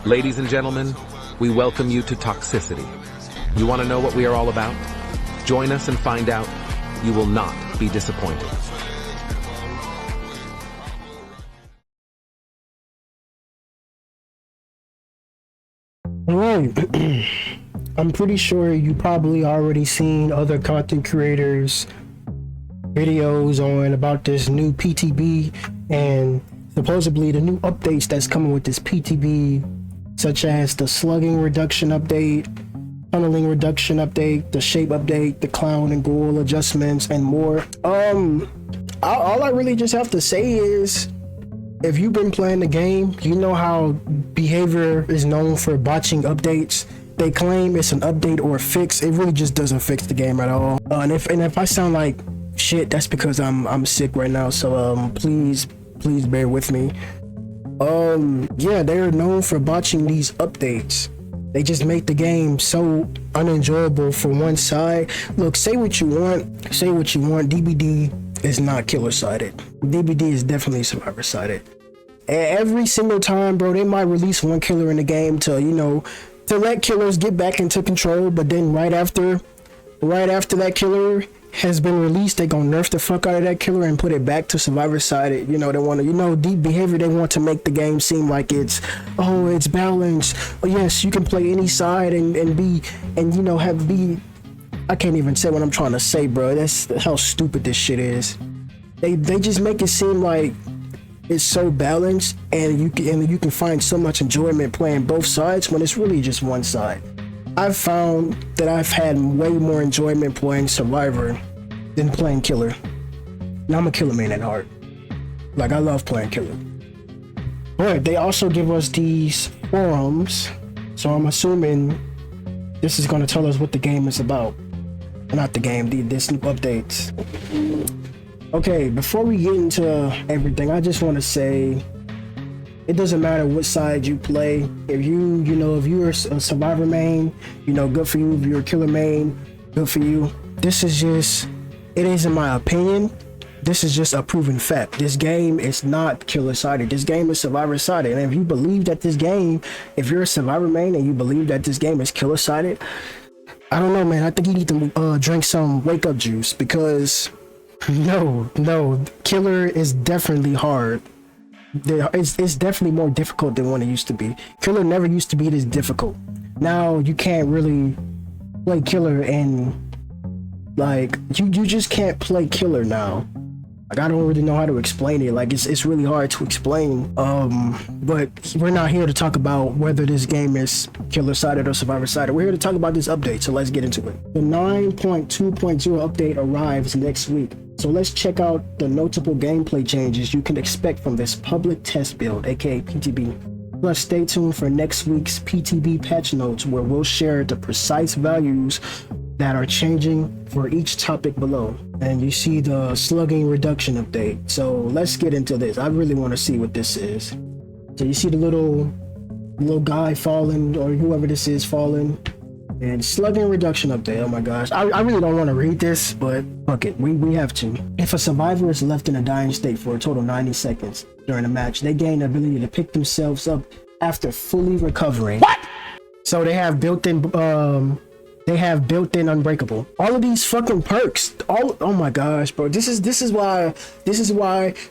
Ladies and gentlemen, we welcome you to Toxicity. You want to know what we are all about? Join us and find out. You will not be disappointed. Alright, I'm pretty sure you probably already seen other content creators videos on about this new PTB and supposedly the new updates that's coming with this PTB, such as the slugging reduction update, tunneling reduction update, the shape update, the clown and ghoul adjustments, and more. All I really just have to say is, if you've been playing the game, you know how BHVR is known for botching updates. They claim it's an update or a fix. It really just doesn't fix the game at all. And if I sound like shit, that's because I'm sick right now. So please bear with me. Yeah, they're known for botching these updates. They just make the game so unenjoyable for one side. Look, say what you want. DBD is not killer sided. DBD is definitely survivor sided. Every single time, bro, they might release one killer in the game to, you know, to let killers get back into control, but then right after that killer has been released, they gonna nerf the fuck out of that killer and put it back to survivor sided. You know, they want to, you know, deep BHVR, they want to make the game seem like it's balanced. Oh yes, you can play any side and you know, I can't even say what I'm trying to say, bro. That's how stupid this shit is. They just make it seem like it's so balanced and you can find so much enjoyment playing both sides when it's really just one side. I've found that I've had way more enjoyment playing Survivor than playing Killer. Now I'm a Killer main at heart. Like, I love playing Killer. But they also give us these forums, so I'm assuming this is going to tell us what the game is about. Not the game, this new updates. Okay, before we get into everything, I just want to say, it doesn't matter what side you play. If you're a survivor main, you know, good for you. If you're a killer main, good for you. This is just, it is in my opinion, this is just a proven fact. This game is not killer sided. This game is survivor sided. And if you believe that this game, if you're a survivor main and you believe that this game is killer sided, I don't know, man. I think you need to drink some wake up juice, because no, killer is definitely hard. It's definitely more difficult than what it used to be. Killer never used to be this difficult. Now you can't really play killer, and like you just can't play killer now. Like, I don't really know how to explain it. Like, it's really hard to explain. But we're not here to talk about whether this game is killer sided or survivor sided. We're here to talk about this update, so let's get into it. The 9.2.0 update arrives next week. So let's check out the notable gameplay changes you can expect from this public test build, aka PTB. Plus, stay tuned for next week's PTB patch notes, where we'll share the precise values that are changing for each topic below. And you see the slugging reduction update. So let's get into this. I really want to see what this is. So you see the little guy falling, or whoever this is falling. And slugging reduction update. Oh my gosh, I really don't want to read this, but fuck it, we have to. If a survivor is left in a dying state for a total of 90 seconds during a match, they gain the ability to pick themselves up after fully recovering. What? So they have built-in unbreakable. All of these fucking perks. Oh my gosh, bro. This is why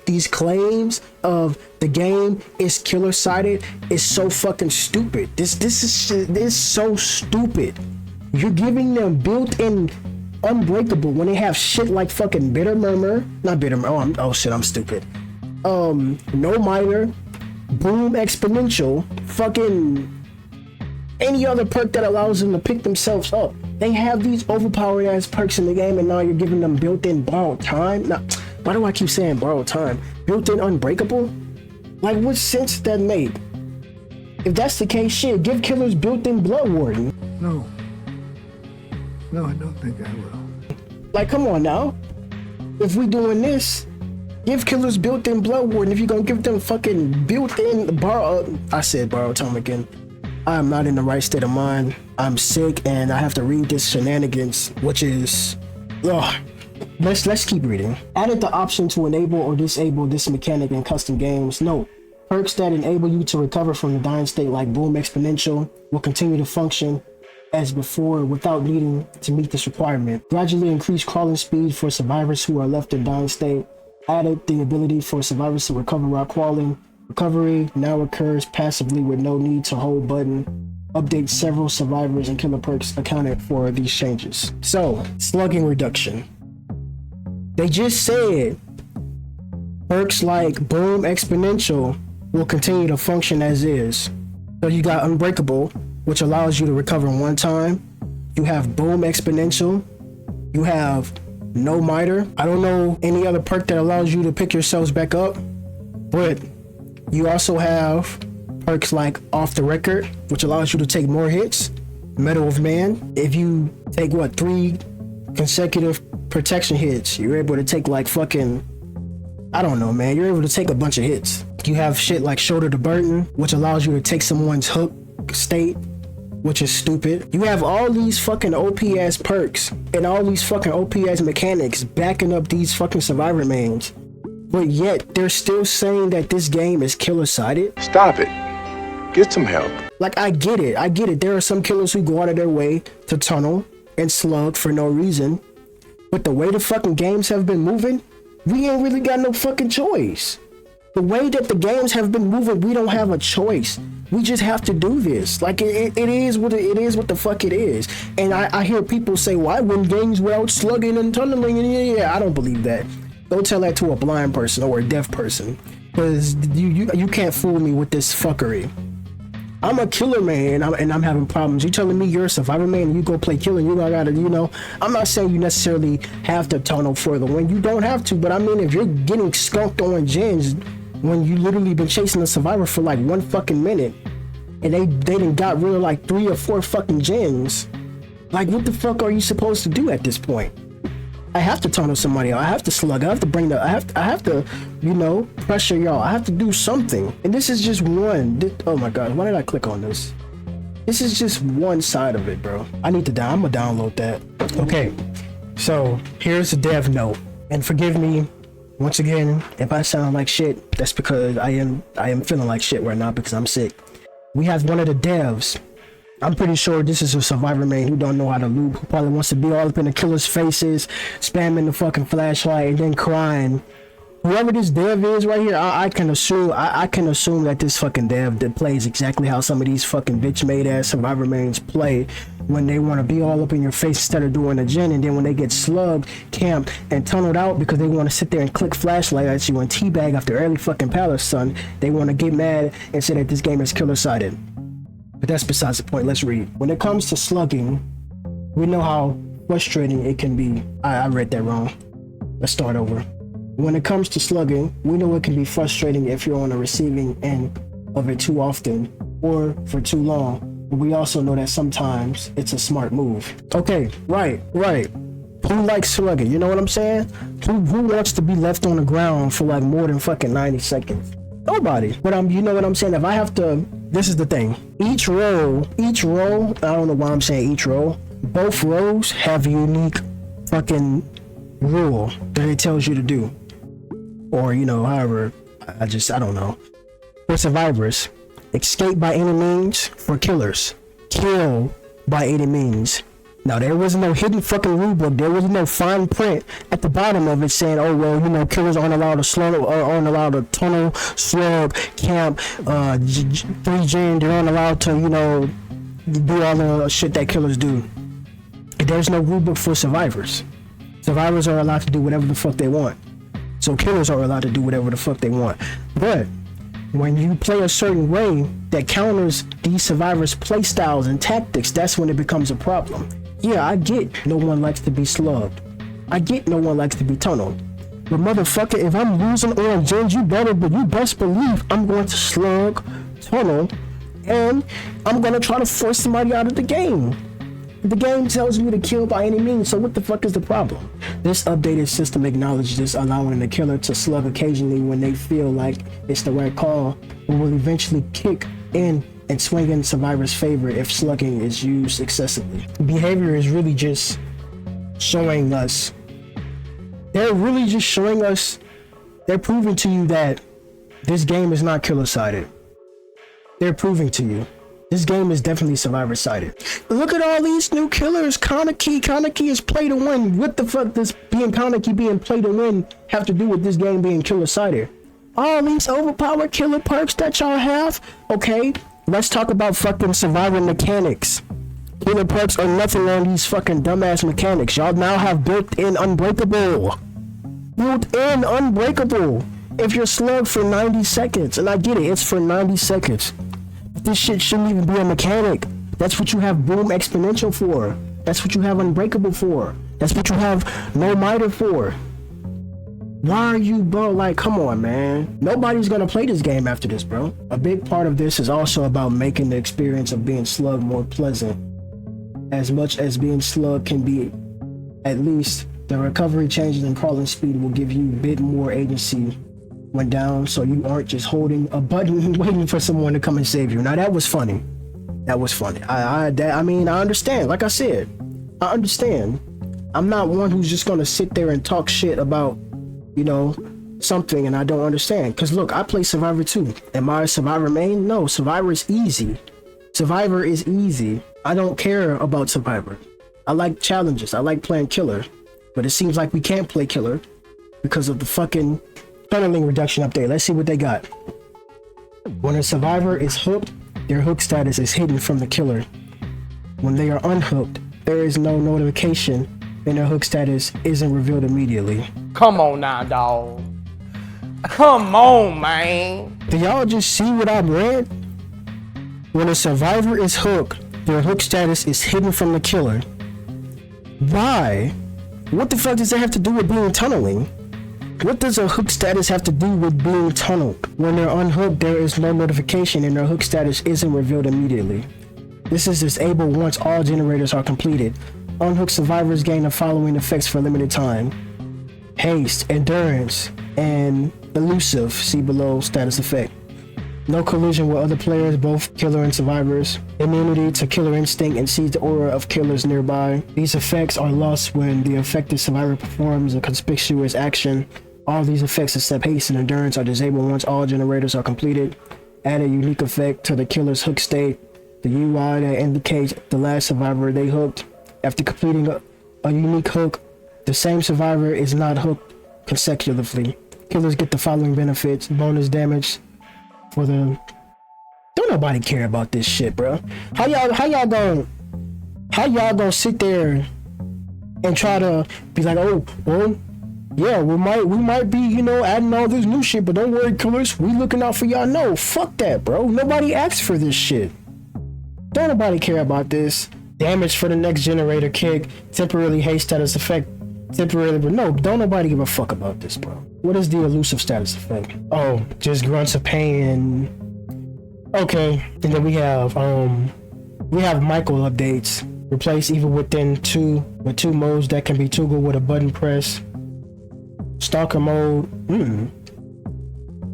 these claims of the game is killer sided is so fucking stupid. This is so stupid. You're giving them built-in unbreakable when they have shit like fucking bitter murmur. Not bitter murmur. Oh shit, I'm stupid. No miter, boom exponential, fucking any other perk that allows them to pick themselves up. They have these overpowered ass perks in the game, and now you're giving them built-in borrowed time. Now, why do I keep saying borrowed time? Built-in unbreakable? Like, what sense does that make? If that's the case, shit, give killers built-in blood warden. No, I don't think I will. Like, come on now. If we doing this, give killers built-in blood warden. If you're gonna give them fucking built-in borrowed time again. I'm not in the right state of mind. I'm sick and I have to read this shenanigans, which is, let's keep reading. Added the option to enable or disable this mechanic in custom games. Note, Perks that enable you to recover from the dying state like Boom Exponential will continue to function as before without needing to meet this requirement. Gradually increase crawling speed for survivors who are left in dying state. Added the ability for survivors to recover while crawling. Recovery now occurs passively with no need to hold button. Update several survivors and killer perks accounted for these changes. So, slugging reduction. They just said perks like Boom Exponential will continue to function as is. So you got Unbreakable, which allows you to recover in one time. You have Boom Exponential. You have No Miter. I don't know any other perk that allows you to pick yourselves back up, but you also have perks like Off the Record, which allows you to take more hits. Medal of Man. If you take 3 consecutive protection hits, you're able to take like fucking, I don't know, man. You're able to take a bunch of hits. You have shit like Shoulder to Burden, which allows you to take someone's hook state, which is stupid. You have all these fucking OP-ass perks and all these fucking OP-ass mechanics backing up these fucking survivor mains, but yet they're still saying that this game is killer-sided. Stop it. Get some help. Like, I get it. There are some killers who go out of their way to tunnel and slug for no reason, but the way the fucking games have been moving, we ain't really got no fucking choice. The way that the games have been moving, we don't have a choice. We just have to do this. Like, it is what the fuck it is. And I hear people say, why win games without slugging and tunneling? And yeah, I don't believe that. Don't tell that to a blind person or a deaf person, because you can't fool me with this fuckery. I'm a killer man and I'm having problems. You telling me you're a survivor man and you go play killer, you gotta, I'm not saying you necessarily have to tunnel for the win. You don't have to, but I mean, if you're getting skunked on gens when you literally been chasing a survivor for like 1 fucking minute and they done got rid of like 3 or 4 fucking gens, like what the fuck are you supposed to do at this point? I have to tunnel somebody out. I have to slug. I have to I have to, pressure y'all. I have to do something. And this is just one. Oh my God, why did I click on this? This is just one side of it, bro. I'm gonna download that. Okay, so here's the dev note. And forgive me once again if I sound like shit. That's because I am feeling like shit right now because I'm sick. We have one of the devs. I'm pretty sure this is a survivor man who don't know how to loot, who probably wants to be all up in the killer's faces, spamming the fucking flashlight and then crying. Whoever this dev is right here, I can assume that this fucking dev that plays exactly how some of these fucking bitch made ass survivor mains play when they want to be all up in your face instead of doing a gen, and then when they get slugged, camped, and tunneled out because they want to sit there and click flashlight at you and teabag after early fucking palace, son, they want to get mad and say that this game is killer-sided. But that's besides the point. Let's read. When it comes to slugging, we know how frustrating it can be. I read that wrong. Let's start over. When it comes to slugging, we know it can be frustrating if you're on the receiving end of it too often or for too long. But we also know that sometimes it's a smart move. Okay, right. Who likes slugging? You know what I'm saying? Who wants to be left on the ground for like more than fucking 90 seconds? Nobody. But you know what I'm saying? If I have to, this is the thing. Each row, I don't know why I'm saying each row. Both rows have a unique fucking rule that it tells you to do. Or, however, I don't know. For survivors, escape by any means. For killers, kill by any means. Now, there was no hidden fucking rulebook. There was no fine print at the bottom of it saying, oh, well, killers aren't allowed to slow or aren't allowed to tunnel, slug, camp, 3gen. They aren't allowed to, do all the shit that killers do. There's no rulebook for survivors. Survivors are allowed to do whatever the fuck they want. So killers are allowed to do whatever the fuck they want. But when you play a certain way that counters these survivors' play styles and tactics, that's when it becomes a problem. Yeah, I get no one likes to be slugged. I get no one likes to be tunneled. But motherfucker, if I'm losing on gens, you best believe I'm going to slug, tunnel, and I'm going to try to force somebody out of the game. The game tells me to kill by any means, so what the fuck is the problem? This updated system acknowledges this, allowing the killer to slug occasionally when they feel like it's the right call, but will eventually kick in and swing in survivor's favor if slugging is used excessively. Behavior is really just showing us, they're proving to you that this game is not killer-sided. They're proving to you. This game is definitely survivor-sided. Look at all these new killers. Kaneki is play to win. What the fuck does being Kaneki being play to win have to do with this game being killer-sided? All these overpowered killer perks that y'all have? Okay, let's talk about fucking survivor mechanics. Killer perks are nothing on these fucking dumbass mechanics. Y'all now have built-in unbreakable. Built-in unbreakable. If you're slugged for 90 seconds, and I get it, it's for 90 seconds. But this shit shouldn't even be a mechanic. That's what you have boom exponential for. That's what you have unbreakable for. That's what you have no miter for. Why are you, bro? Like, come on, man. Nobody's gonna play this game after this, bro. A big part of this is also about making the experience of being slugged more pleasant. As much as being slugged can be, at least the recovery changes in crawling speed will give you a bit more agency when down, so you aren't just holding a button waiting for someone to come and save you. Now that was funny. That was funny. I mean, I understand. Like I said, I understand. I'm not one who's just gonna sit there and talk shit about, you know, something and I don't understand. Cause look, I play Survivor too. Am I a Survivor main? No, Survivor is easy. Survivor is easy. I don't care about Survivor. I like challenges. I like playing killer. But it seems like we can't play killer because of the fucking tunneling reduction update. Let's see what they got. When a survivor is hooked, their hook status is hidden from the killer. When they are unhooked, there is no notification and their hook status isn't revealed immediately. Come on now, dawg. Come on, man. Do y'all just see what I read? When a survivor is hooked, their hook status is hidden from the killer. Why? What the fuck does that have to do with being tunneling? What does a hook status have to do with being tunneled? When they're unhooked, there is no notification and their hook status isn't revealed immediately. This is disabled once all generators are completed. Unhooked survivors gain the following effects for a limited time: haste, endurance, and elusive. See below status effect. No collision with other players, both killer and survivors. Immunity to killer instinct and sees the aura of killers nearby. These effects are lost when the affected survivor performs a conspicuous action. All these effects except haste and endurance are disabled once all generators are completed. Add a unique effect to the killer's hook state. The UI that indicates the last survivor they hooked. After completing a unique hook, the same survivor is not hooked consecutively. Killers get the following benefits: bonus damage for the... Don't nobody care about this shit, bro. How y'all gonna sit there and try to be like, oh, well, yeah, we might be, you know, adding all this new shit, but don't worry, killers, we looking out for y'all. No, fuck that, bro. Nobody asked for this shit. Don't nobody care about this. Damage for the next generator kick, temporarily haste status effect, temporarily, but no, don't nobody give a fuck about this, bro. What is the elusive status effect? Oh, just grunts of pain. Okay, and then we have Michael updates. Replace evil with two modes that can be toggled with a button press. Stalker mode.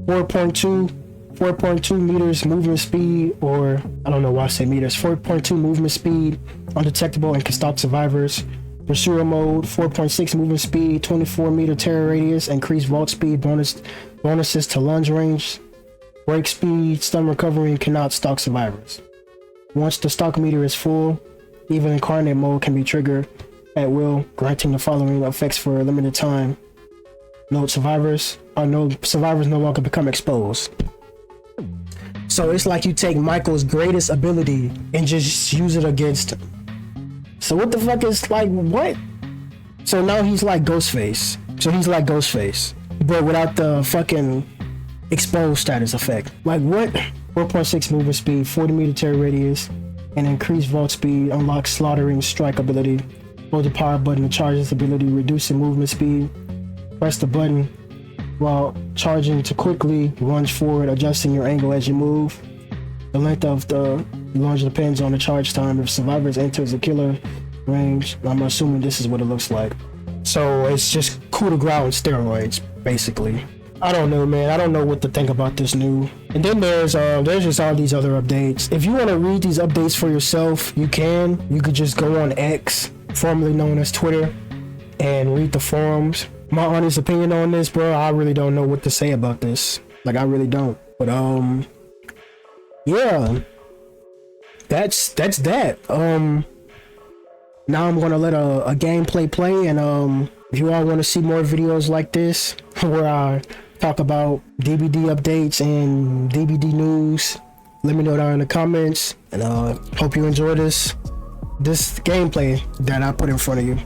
4.2 meters movement speed, or I don't know why I say meters. 4.2 movement speed, undetectable and can stalk survivors. Pursuer mode, 4.6 movement speed, 24 meter terror radius, increased vault speed, bonuses to lunge range, break speed, stun recovery, and cannot stalk survivors. Once the stalk meter is full, even incarnate mode can be triggered at will, granting the following effects for a limited time. Survivors no longer become exposed. So it's like you take Michael's greatest ability and just use it against him. So what the fuck is, like, what? So now he's like Ghostface. But without the fucking exposed status effect. Like what? 4.6 movement speed, 40 meter terror radius, and increased vault speed unlocks slaughtering strike ability. Hold the power button to charge this ability, reducing movement speed. Press the button while charging to quickly lunge forward, adjusting your angle as you move. The length of the lunge depends on the charge time. If survivors enters the killer range, I'm assuming this is what it looks like. So it's just coup de grace on steroids, basically. I don't know, man. I don't know what to think about this new. And then there's just all these other updates. If you want to read these updates for yourself, you can. You could just go on X, formerly known as Twitter, and read the forums. My honest opinion on this, bro, I really don't know what to say about this. Like, I really don't. But yeah, that's that. Now I'm gonna let a gameplay play, and if you all want to see more videos like this where I talk about DBD updates and DBD news, let me know down in the comments, and hope you enjoy this gameplay that I put in front of you.